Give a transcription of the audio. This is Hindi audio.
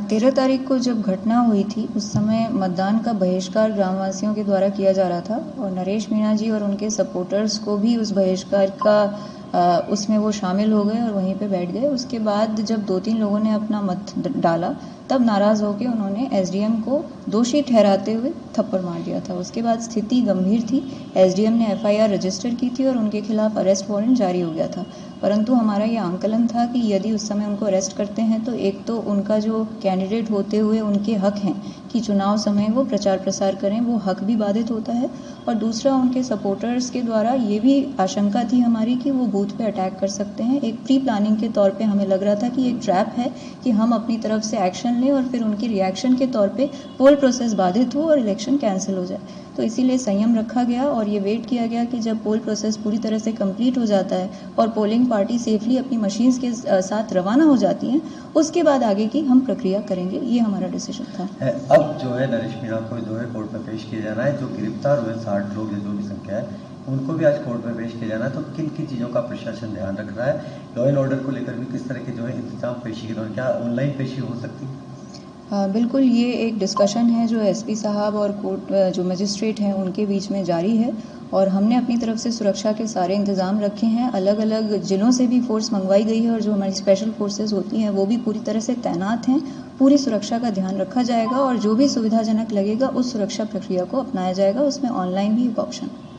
13 तारीख को जब घटना हुई थी उस समय मतदान का बहिष्कार ग्रामवासियों के द्वारा किया जा रहा था और नरेश मीणा जी और उनके सपोर्टर्स को भी उस बहिष्कार का उसमें वो शामिल हो गए और वहीं पे बैठ गए। उसके बाद जब 2-3 लोगों ने अपना मत डाला तब नाराज होकर उन्होंने एसडीएम को दोषी ठहराते हुए थप्पड़ मार दिया था। उसके बाद स्थिति गंभीर थी। एसडीएम ने एफआईआर रजिस्टर की थी और उनके खिलाफ अरेस्ट वारंट जारी हो गया था। परंतु हमारा ये आंकलन था कि यदि उस समय उनको अरेस्ट करते हैं तो एक तो उनका जो कैंडिडेट होते हुए उनके हक हैं कि चुनाव समय वो प्रचार प्रसार करें, वो हक भी बाधित होता है और दूसरा उनके सपोर्टर्स के द्वारा ये भी आशंका थी हमारी कि वो बूथ पे अटैक कर सकते हैं। एक प्री प्लानिंग के तौर पे हमें लग रहा था कि एक ट्रैप है कि हम अपनी तरफ से एक्शन लें और फिर उनकी रिएक्शन के तौर पे पोल प्रोसेस बाधित हो और इलेक्शन कैंसिल हो जाए। तो इसीलिए संयम रखा गया और ये वेट किया गया कि जब पोल प्रोसेस पूरी तरह से कंप्लीट हो जाता है और पोलिंग पार्टी सेफली अपनी मशीन्स के साथ रवाना हो जाती हैं, उसके बाद आगे की हम प्रक्रिया करेंगे। ये हमारा डिसीजन था। अब जो है नरेश मीणा को जो है कोर्ट में पेश किया जाना है। जो गिरफ्तार हुए 60 लोग जो भी संख्या है उनको भी आज कोर्ट में पेश किया जाना है। तो किन किन चीज़ों का प्रशासन ध्यान रख रहा है? लॉ एंड ऑर्डर को लेकर भी किस तरह के जो है इंतजाम पेशी के दौरान, क्या ऑनलाइन पेशी हो सकती है? बिल्कुल, ये एक डिस्कशन है जो एसपी साहब और कोर्ट जो मजिस्ट्रेट हैं उनके बीच में जारी है और हमने अपनी तरफ से सुरक्षा के सारे इंतजाम रखे हैं। अलग अलग जिलों से भी फोर्स मंगवाई गई है और जो हमारी स्पेशल फोर्सेस होती हैं वो भी पूरी तरह से तैनात हैं। पूरी सुरक्षा का ध्यान रखा जाएगा और जो भी सुविधाजनक लगेगा उस सुरक्षा प्रक्रिया को अपनाया जाएगा। उसमें ऑनलाइन भी एक ऑप्शन है।